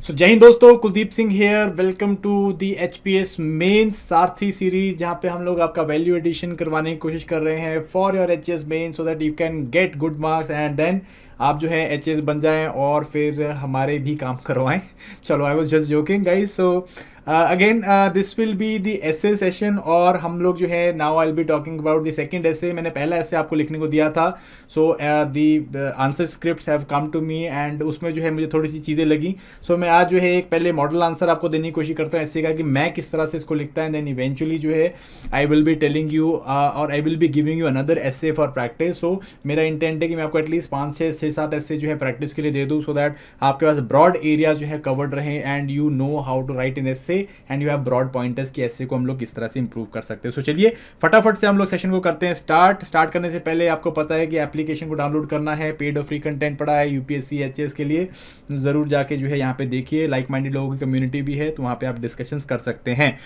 सो जय हिंद दोस्तों, Kuldeep Singh here. Welcome to the HPS mains Sarathi series, जहाँ पे हम लोग आपका वैल्यू एडिशन करवाने की कोशिश कर रहे हैं for your HS main, so that you can get good marks and then आप जो है एचएस बन जाएं और फिर हमारे भी काम करवाएं। चलो, I was just joking guys. So again this will be the essay session, और हम लोग जो है now I will be talking about the second essay. मैंने पहला एसे आपको लिखने को दिया था, so the answer scripts have come to me and उसमें जो है मुझे थोड़ी सी चीज़ें लगी। सो मैं आज जो है एक पहले मॉडल आंसर आपको देने की कोशिश करता हूँ ऐसे का कि मैं किस तरह से इसको लिखता है, देन इवेंचुअली जो है I will be telling you और I will be giving you another essay for practice. So मेरा इंटेंट है कि मैं आपको एटलीस्ट 5-6-7 एसे जो है प्रैक्टिस के लिए दे दूँ, सो दैट आपके पास ब्रॉड एरिया जो है कवर्ड रहे and you know how to write in essay and you have broad pointers कि एसे को हम लोग किस तरह से इंप्रूव कर सकते हैं। सो चलिए फटाफट से हम लोग सेशन को करते हैं स्टार्ट करने से पहले आपको पता है कि एप्लीकेशन को डाउनलोड करना है, पेड और फ्री कंटेंट पड़ा है यूपीएससी एचएस के लिए। ज़रूर जाके जो है यहाँ पे देखिए, लाइक माइंडेड लोगों की कम्युनिटी भी है तो वहाँ पे आप डिस्कशंस कर सकते हैं।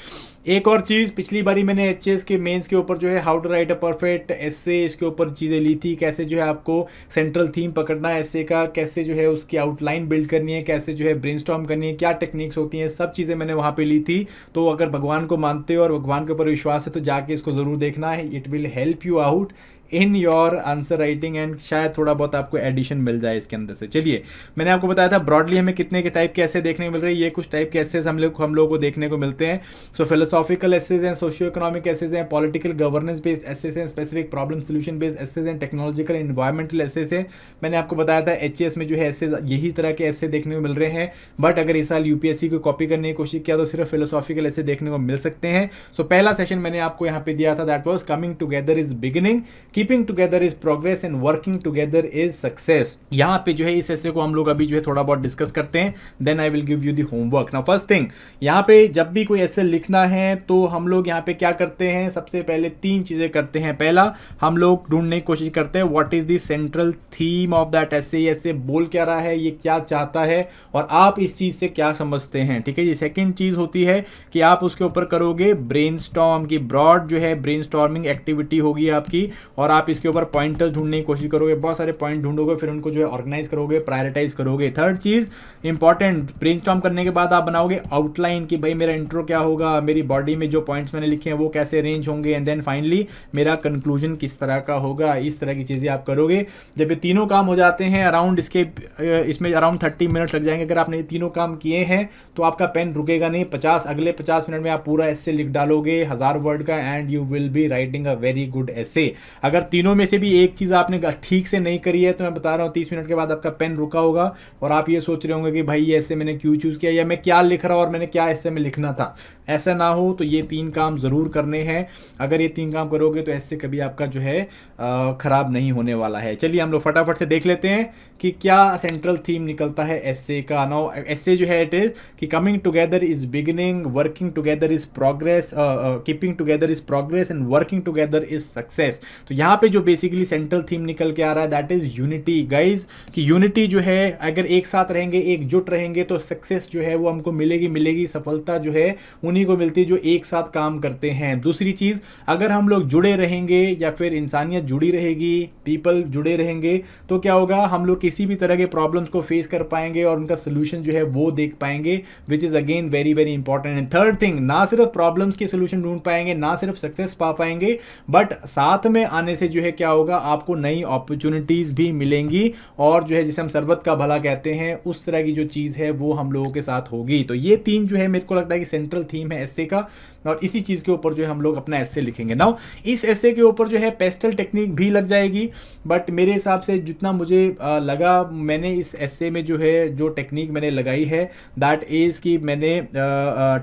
एक और चीज़, पिछली बारी मैंने एचएस के मेंस के ऊपर जो है how to write a perfect essay, इसके ऊपर चीज़ें ली थी, कैसे जो है आपको सेंट्रल थीम पकड़ना है एसे का, कैसे जो है उसकी आउटलाइन बिल्ड करनी है, कैसे जो है ब्रेनस्टॉर्म करनी है, क्या टेक्निक्स होती हैं, सब चीज़ें मैंने वहाँ पे ली थी। तो अगर भगवान को मानते हो और भगवान के ऊपर विश्वास है तो जाके इसको ज़रूर देखना है। It will help you out in your answer writing and शायद थोड़ा बहुत आपको एडिशन मिल जाए इसके अंदर से। चलिए, मैंने आपको बताया था ब्रॉडली हमें कितने के टाइप के ऐसे देखने को मिल रहे हैं। ये कुछ टाइप के एसेज हम लोगों को देखने को मिलते हैं। सो फिलोसॉफिकल एसेज हैं, सोशियो इकोनॉमिक एसेज हैं, पॉलिटिकल गवर्नेंस बेस्ड एसेज हैं, specific problem solution based essays हैं, टेक्नोलॉजिकल एनवायरमेंटल एसेज हैं। मैंने आपको बताया था एचएस में जो है एसेज यही तरह के ऐसे देखने को मिल रहे हैं, बट अगर इस साल यूपीएससी को कॉपी करने की कोशिश किया तो सिर्फ फिलोसॉफिकल ऐसे देखने को मिल सकते हैं। सो पहला सेशन मैंने आपको यहाँ पे दिया था, that was coming together is beginning, keeping together is progress and working together is success. यहाँ पे जो है इस ऐसे को हम लोग अभी जो है थोड़ा बहुत डिस्कस करते हैं, then I will give you the homework. Now first thing, यहाँ पे जब भी कोई ऐसे लिखना है तो हम लोग यहाँ पे क्या करते हैं, सबसे पहले 3 चीजें करते हैं। पहला, हम लोग ढूंढने की कोशिश करते हैं what is the central theme of that ऐसे, ऐसे बोल क्या रहा है, ये क्या चाहता है और आप इस चीज से क्या समझते हैं। ठीक है जी। सेकेंड चीज होती है कि आप उसके ऊपर करोगे ब्रेनस्टॉर्म की, ब्रॉड जो है ब्रेनस्टॉर्मिंग एक्टिविटी होगी आपकी, और आप इसके ऊपर पॉइंटर्स ढूंढने की कोशिश करोगे, बहुत सारे पॉइंट ढूंढोगे, फिर उनको जो है ऑर्गेनाइज करोगे, प्रायोरिटाइज करोगे। थर्ड चीज इंपॉर्टेंट, ब्रेनस्टॉर्म करने के बाद आप बनाओगे आउटलाइन कि भाई मेरा इंट्रो क्या होगा, मेरी बॉडी में जो पॉइंट्स मैंने लिखे हैं वो कैसे अरेंज होंगे, एंड देन फाइनली मेरा कंक्लूजन किस तरह का होगा। इस तरह की चीजें आप करोगे। जब ये तीनों काम हो जाते हैं अराउंड इसमें अराउंड 30 मिनट्स लग जाएंगे। अगर आपने ये तीनों काम किए हैं तो आपका पेन रुकेगा नहीं। अगले 50 मिनट में आप पूरा एसे लिख डालोगे 1000 वर्ड का, and you will be writing a very good essay. अगर तीनों में से भी एक चीज आपने ठीक से नहीं करी है तो मैं बता रहा हूँ 30 मिनट के बाद आपका पेन रुका होगा और आप ये सोच रहे होंगे कि भाई ऐसे मैंने क्यों चूज किया, या मैं क्या लिख रहा हूँ और मैंने क्या ऐसे में लिखना था। ऐसा ना हो तो ये 3 काम जरूर करने हैं। अगर ये 3 काम करोगे तो ऐसे कभी आपका जो है खराब नहीं होने वाला है। चलिए हम लोग फटाफट से देख लेते हैं कि क्या सेंट्रल थीम निकलता है एसे का। नाउ एसे जो है इट इज कि coming together is beginning, working together is progress, keeping together is progress and working together is success. तो यहाँ पे जो बेसिकली सेंट्रल थीम निकल के आ रहा है दैट इज यूनिटी गाइज, कि यूनिटी जो है अगर एक साथ रहेंगे, एकजुट रहेंगे तो सक्सेस जो है वो हमको मिलेगी। सफलता जो है उन्हीं को मिलती है जो एक साथ काम करते हैं। दूसरी चीज, अगर हम लोग जुड़े रहेंगे या फिर इंसानियत जुड़ी रहेगी, पीपल जुड़े रहेंगे, तो क्या होगा, हम लोग किसी भी तरह के प्रॉब्लम्स को फेस कर पाएंगे और उनका सोल्यूशन जो है वो देख पाएंगे, which is again very very important. And third thing, ना सिर्फ प्रॉब्लम्स के सोल्यूशन ढूंढ पाएंगे, ना सिर्फ सक्सेस पा पाएंगे, बट साथ में आने से जो है क्या होगा, आपको नई अपॉर्चुनिटीज भी मिलेंगी, और जो है जिसे हम सरबत का भला कहते हैं उस तरह की जो चीज है वो हम लोगों के साथ होगी। तो ये 3 जो है मेरे को लगता है कि सेंट्रल थीम है एसे का, और इसी चीज के ऊपर जो है हम लोग अपना एसे लिखेंगे। नाउ इस एसे के ऊपर जो है पेस्टल टेक्निक भी लग जाएगी, बट मेरे हिसाब से जितना मुझे लगा, मैंने इस एसे में जो है जो टेक्निक मैंने लगाई है दैट इज कि मैंने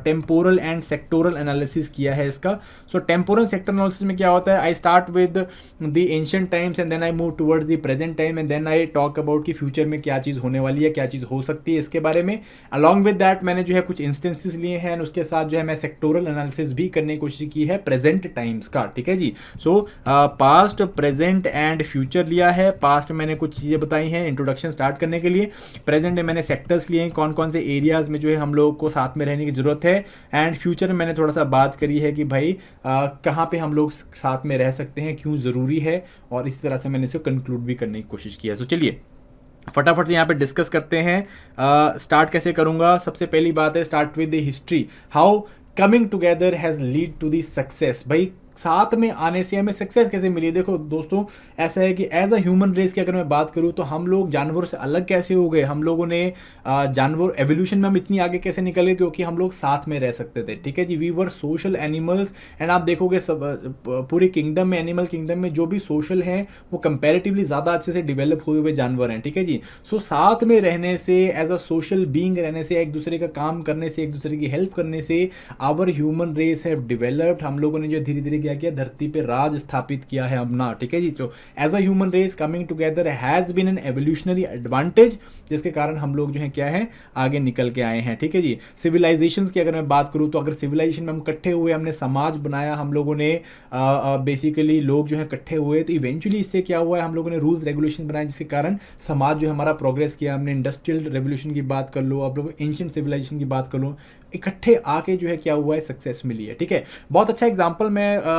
टेम्पोरल एंड सेक्टोरल एनालिसिस किया है इसका। सो टेम्पोरल सेक्टर एनालिसिस में क्या होता है, I start with the ancient times and then I move towards the present time and then I talk about कि फ्यूचर में क्या चीज़ होने वाली है, क्या चीज़ हो सकती है इसके बारे में। अलॉन्ग विद दैट मैंने जो है कुछ इंस्टेंसेस लिए हैं, उसके साथ जो है मैं सेक्टोरल एनालिसिस भी करने की कोशिश की है प्रेजेंट टाइम्स का। ठीक है जी। So past, present and future लिया है। पास्ट में मैंने कुछ चीज़ें बताई हैं इंट्रोडक्शन स्टार्ट करने के लिए। प्रेजेंट में मैंने सेक्टर्स लिए हैं, कौन कौन से एरियाज में जो है हम लोगों को साथ में रहने की जरूरत है, एंड फ्यूचर में मैंने थोड़ा सा बात करी है कि भाई कहाँ पे हम लोग साथ में रह सकते हैं, क्यों ज़रूरी है, और इसी तरह से मैंने इसे कंक्लूड भी करने की कोशिश की है। तो चलिए फटाफट से यहाँ पे डिस्कस करते हैं। स्टार्ट कैसे करूँगा, सबसे पहली बात है start with the history, how coming together has lead to the success. भाई साथ में आने से हमें सक्सेस कैसे मिली। देखो दोस्तों, ऐसा है कि एज अ ह्यूमन रेस की अगर मैं बात करूँ तो हम लोग जानवरों से अलग कैसे हो गए, हम लोगों ने जानवर एवोल्यूशन में हम इतनी आगे कैसे निकल गए, क्योंकि हम लोग साथ में रह सकते थे। ठीक है जी, we were social animals. And आप देखोगे सब पूरे किंगडम में, एनिमल किंगडम में जो भी सोशल हैं वो कंपैरेटिवली ज़्यादा अच्छे से डेवलप हुए हुए जानवर हैं। ठीक है जी, सो साथ में रहने से, एज अ सोशल बीइंग रहने से, एक दूसरे का काम करने से, एक दूसरे की हेल्प करने से our human race have developed. हम लोगों ने जो धीरे धीरे क्या किया, धरती पे राज स्थापित किया है अपना। ठीक है जी, तो as a human race coming together has been an evolutionary advantage, जिसके कारण हम लोग जो है क्या है, आगे निकल के आए हैं। ठीक है जी, सिविलाइजेशंस की अगर मैं बात करूं तो अगर सिविलाइजेशन में हम इकट्ठे हुए, हमने समाज बनाया, हम लोगों ने बेसिकली लोग जो है इकट्ठे हुए, तो इवेंचुअली इससे क्या हुआ है, हम लोगों ने रूल्स रेगुलेशन बनाए, जिसके कारण समाज जो हमारा प्रोग्रेस किया। हमने इंडस्ट्रियल रेवोल्यूशन की बात कर लो, आप लोग एंशिएंट सिविलाइजेशन की बात कर लो, इकट्ठे आके जो है क्या हुआ है, सक्सेस मिली है। ठीक है, बहुत अच्छा एग्जांपल मैं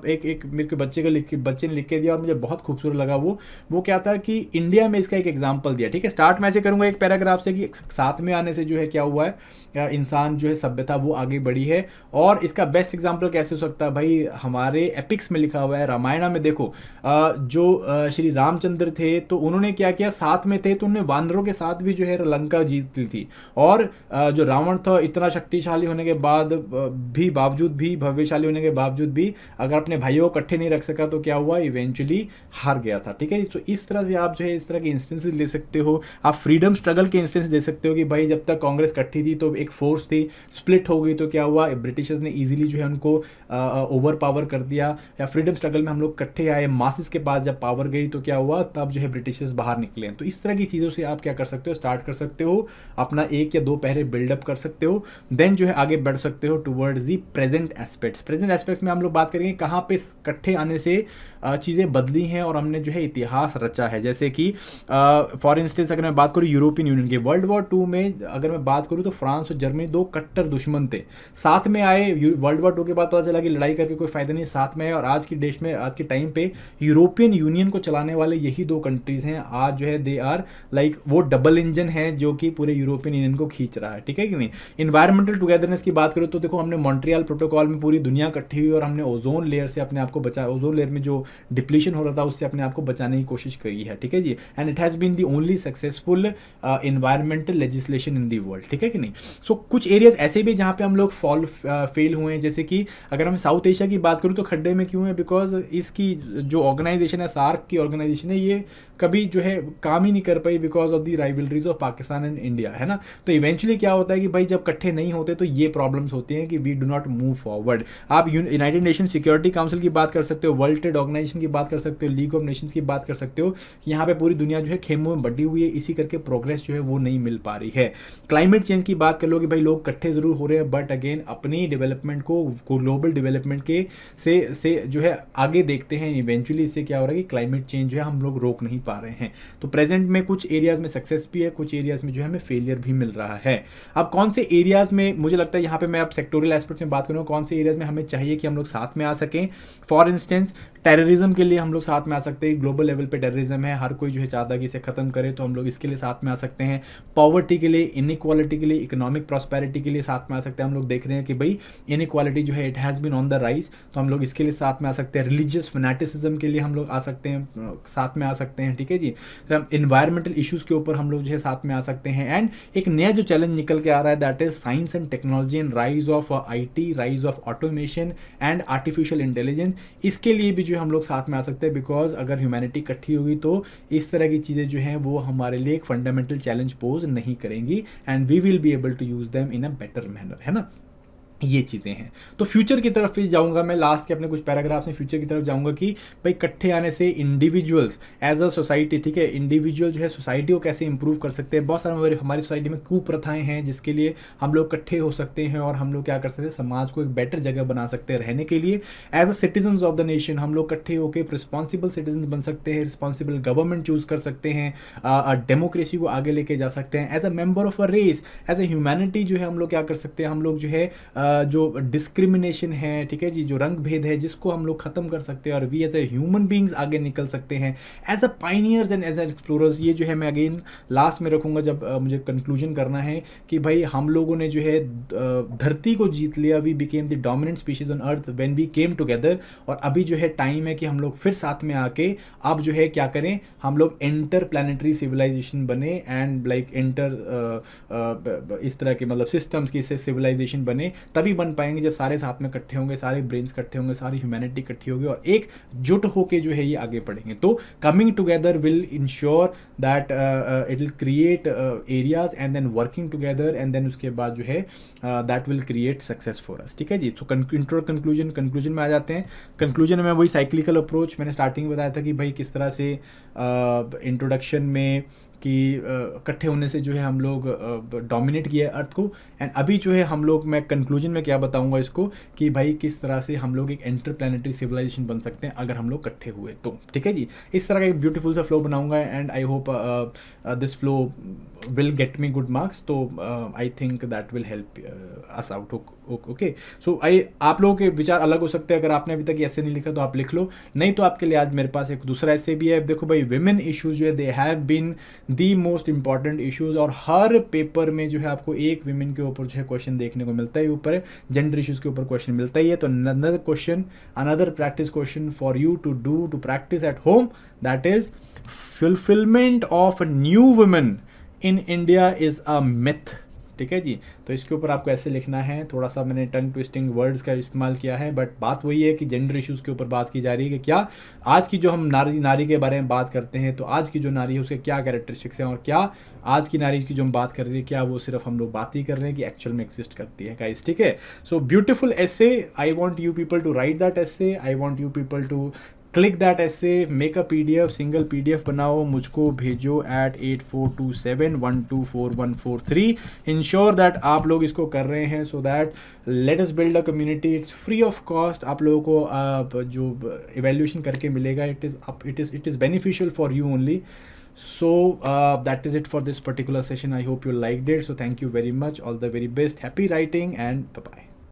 एक मेरे के बच्चे ने लिख के दिया और मुझे बहुत खूबसूरत लगा। वो क्या था कि इंडिया में इसका एक एग्जांपल दिया। ठीक है, स्टार्ट मैं ऐसे करूंगा एक पैराग्राफ से कि साथ में आने से जो है क्या हुआ है, इंसान जो है सभ्यता वो आगे बढ़ी है। और इसका बेस्ट एग्जांपल कैसे हो सकता है, भाई हमारे एपिक्स में लिखा हुआ है, रामायण में देखो, जो श्री रामचंद्र थे तो उन्होंने क्या किया, साथ में थे तो उन्होंने वानरों के साथ भी जो है लंका जीत ली थी। और जो रावण था, इतना शक्तिशाली होने के बाद भी, बावजूद भी, भव्यशाली होने के बावजूद भी, अगर अपने भाइयों को इकट्ठे नहीं रख सका तो क्या हुआ, इवेंचुअली हार गया था। ठीक है, तो इस तरह से आप जो है इस तरह के इंस्टेंसेस ले सकते हो। आप फ्रीडम स्ट्रगल के इंस्टेंस दे सकते हो कि भाई जब तक कांग्रेस इकट्ठी थी तो एक फोर्स थी, स्प्लिट हो गई तो क्या हुआ, ब्रिटिशर्स ने इजीली जो है उनको ओवर पावर कर दिया। या फ्रीडम स्ट्रगल में हम लोग इकट्ठे आए, मासेस के पास जब पावर गई तो क्या हुआ, तब जो है ब्रिटिशर्स बाहर निकले। तो इस तरह की चीज़ों से आप क्या कर सकते हो, स्टार्ट कर सकते हो, अपना एक या दो पहरे बिल्डअप कर सकते हो, देन जो है आगे बढ़ सकते हो towards the present aspects. Present aspects में हम लोग बात करेंगे कहाँ पे इकट्ठे आने से चीज़ें बदली हैं और हमने जो है इतिहास रचा है। जैसे कि फॉर इंस्टेंस अगर मैं बात करूँ यूरोपियन यूनियन के, वर्ल्ड वॉर 2 में अगर मैं बात करूँ तो फ्रांस और जर्मनी दो कट्टर दुश्मन थे, साथ में आए। वर्ल्ड वॉर 2 के बाद पता चला कि लड़ाई करके कोई फायदा नहीं, साथ में आए। और आज की देश में, आज के टाइम पे यूरोपियन यूनियन को चलाने वाले यही दो कंट्रीज हैं। आज जो है दे आर लाइक वो डबल इंजन है जो कि पूरे यूरोपियन यूनियन को खींच रहा है। ठीक है कि नहीं। इन्वायरमेंटल टुगेदरनेस की बात करूँ तो देखो, हमने मॉन्ट्रियल प्रोटोकॉल में पूरी दुनिया इकट्ठी हुई और हमने ओजोन लेयर से अपने आप को बचा, ओजोन लेयर में जो डिप्लीशन हो रहा था उससे अपने आप को बचाने की कोशिश करी है। ठीक है जी, and it has been the only successful environmental legislation in the world. ठीक है कि नहीं। सो कुछ एरियाज ऐसे भी जहाँ पे हम लोग फेल हुए हैं, जैसे कि अगर हम साउथ एशिया की बात करूँ तो खड्डे में क्यों है, बिकॉज इसकी जो ऑर्गेनाइजेशन है, सार्क की ऑर्गेनाइजेशन है, ये कभी जो है काम ही नहीं कर पाई because of the rivalries of Pakistan and India, है ना। तो इवेंचुअली क्या होता है कि भाई जब इकट्ठे नहीं होते तो ये प्रॉब्लम्स होती हैं कि we do not move forward. आप यूनाइटेड नेशन सिक्योरिटी काउंसिल की बात कर सकते हो, वर्ल्ड ट्रेड ऑर्गेनाइजेशन की बात कर सकते हो, लीग ऑफ नेशंस की बात कर सकते हो। यहाँ पे पूरी दुनिया जो है खेमों में बटी हुई है, इसी करके प्रोग्रेस जो है वो नहीं मिल पा रही है। क्लाइमेट चेंज की बात कर लो कि भाई लोग इकट्ठे जरूर हो रहे हैं, बट अगेन अपनी डेवलपमेंट को ग्लोबल डेवलपमेंट के से जो है आगे देखते हैं। इवेंचुअली इससे क्या हो रहा है कि क्लाइमेट चेंज जो है हम लोग रोक नहीं पा रहे हैं। तो प्रेजेंट में कुछ एरियाज में सक्सेस भी है, कुछ एरियाज में जो है हमें फेलियर भी मिल रहा है। अब कौन से एरियाज में, मुझे लगता है यहाँ पे मैं अब सेक्टोरियल एस्पेक्ट में बात करूँ, कौन से एरियाज में हमें चाहिए कि हम लोग साथ में आ सकें। फॉर इंस्टेंस टेररिज्म के लिए हम लोग साथ में आ सकते हैं, ग्लोबल लेवल पे टेररिज्म है, हर कोई जो है चाहता है कि इसे खत्म करे, तो हम लोग इसके लिए साथ में आ सकते हैं। पॉवर्टी के लिए, इनइक्वालिटी के लिए, इकोनॉमिक प्रॉस्पेरिटी के लिए साथ में आ सकते हैं। हम लोग देख रहे हैं कि भाई इनइक्वालिटी जो है it has been on the rise, तो हम लोग इसके लिए साथ में आ सकते हैं। रिलीजियस फैनेटिसिज्म के लिए हम लोग आ सकते हैं, साथ में आ सकते हैं। ठीक है जी, इन्वायरमेंटल इश्यूज़ के ऊपर हम लोग जो है साथ में आ सकते हैं। एंड एक नया जो चैलेंज निकल के आ रहा है, that is science and technology and rise of IT, rise of automation and artificial intelligence. इसके लिए भी जो है हम लोग साथ में आ सकते हैं, बिकॉज अगर ह्यूमैनिटी इकट्ठी होगी तो इस तरह की चीज़ें जो हैं वो हमारे लिए एक फंडामेंटल चैलेंज पोज नहीं करेंगी, and we will be able to use them in a better manner, है ना। ये चीज़ें हैं। तो फ्यूचर की तरफ भी जाऊंगा मैं, लास्ट के अपने कुछ पैराग्राफ्स में फ्यूचर की तरफ जाऊंगा कि भाई इकट्ठे आने से इंडिविजुअल्स एज अ सोसाइटी, ठीक है, इंडिविजुअल जो है सोसाइटी को कैसे इंप्रूव कर सकते हैं। बहुत सारे हमारी सोसाइटी में कुप्रथाएं हैं जिसके लिए हम लोग इकट्ठे हो सकते हैं और हम लोग क्या कर सकते हैं, समाज को एक बेटर जगह बना सकते हैं रहने के लिए। As a citizen of the nation हम लोग इकट्ठे होकर रिस्पॉन्सिबल सिटीजन बन सकते हैं, रिस्पॉन्सिबल गवर्नमेंट चूज कर सकते हैं, डेमोक्रेसी को आगे लेके जा सकते हैं। As a member of a race, as a humanity जो है हम लोग क्या कर सकते हैं, हम लोग जो है जो डिस्क्रिमिनेशन है, ठीक है जी, जो रंग भेद है, जिसको हम लोग ख़त्म कर सकते हैं और we as a human beings आगे निकल सकते हैं as a pioneers and as a explorers. ये जो है मैं अगेन लास्ट में रखूँगा जब मुझे कंक्लूजन करना है कि भाई हम लोगों ने जो है धरती को जीत लिया, we became the dominant species on earth when we came together. और अभी जो है टाइम है कि हम लोग फिर साथ में आके अब जो है क्या करें, हम लोग इंटर प्लानिटरी सिविलाइजेशन बने एंड लाइक इस तरह के मतलब सिस्टम्स की सिविलाइजेशन बने। तभी बन पाएंगे जब सारे साथ में इकट्ठे होंगे, सारे ब्रेन्स इकट्ठे होंगे, सारी ह्यूमैनिटी इकट्ठी होगी और एक जुट होके जो है ये आगे बढ़ेंगे। तो coming together will ensure that it will create areas and then working together and then उसके बाद जो है that will create success for us. ठीक है जी। सो कंक्लूजन में आ जाते हैं। कंक्लूजन में वही साइक्लिकल अप्रोच मैंने स्टार्टिंग में बताया था कि भाई किस तरह से इंट्रोडक्शन में कि इकट्ठे होने से जो है हम लोग डोमिनेट किया अर्थ को। एंड अभी जो है हम लोग, मैं कंक्लूजन में क्या बताऊंगा इसको कि भाई किस तरह से हम लोग एक इंटरप्लैनेटरी सिविलाइजेशन बन सकते हैं अगर हम लोग इकट्ठे हुए तो। ठीक है जी। इस तरह का एक ब्यूटीफुल सा फ्लो बनाऊंगा and I hope this flow will get me good marks. तो I think that will help us out. Okay. So आप लोगों के विचार अलग हो सकते हैं। अगर आपने अभी तक ऐसे नहीं लिखा तो आप लिख लो, नहीं तो आपके लिए आज मेरे पास एक दूसरा ऐसे भी है। देखो भाई, विमेन इश्यूज जो है they have been the most important issues और हर पेपर में जो है आपको एक विमेन के ऊपर जो है क्वेश्चन देखने को मिलता है, ऊपर जेंडर इश्यूज के ऊपर क्वेश्चन मिलता ही है। तो another question, another practice question for you to do to practice at home, that is fulfilment of new women in India is a myth. ठीक है जी। तो इसके ऊपर आपको ऐसे लिखना है। थोड़ा सा मैंने टंग ट्विस्टिंग वर्ड्स का इस्तेमाल किया है, बट बात वही है कि जेंडर इश्यूज़ के ऊपर बात की जा रही है कि क्या आज की जो हम नारी के बारे में बात करते हैं तो आज की जो नारी है उसके क्या कैरेक्टरिस्टिक्स हैं और क्या आज की नारी की जो हम बात कर रहे हैं क्या वो सिर्फ हम लोग बात ही कर रहे हैं कि एक्चुअल में एग्जिस्ट करती है गाइस। ठीक है। So beautiful essay, I want you people to write that essay, I want you people to click that essay, make a PDF, single PDF बनाओ, मुझको भेजो at 8427124143। इंश्योर दैट आप लोग इसको कर रहे हैं so that let us build a community. It's free of cost. आप लोगों को जो इवेल्यूशन करके मिलेगा it is beneficial for you only. So that is it for this particular session. I hope you liked it. So thank you very much. All the very best. Happy writing and bye-bye.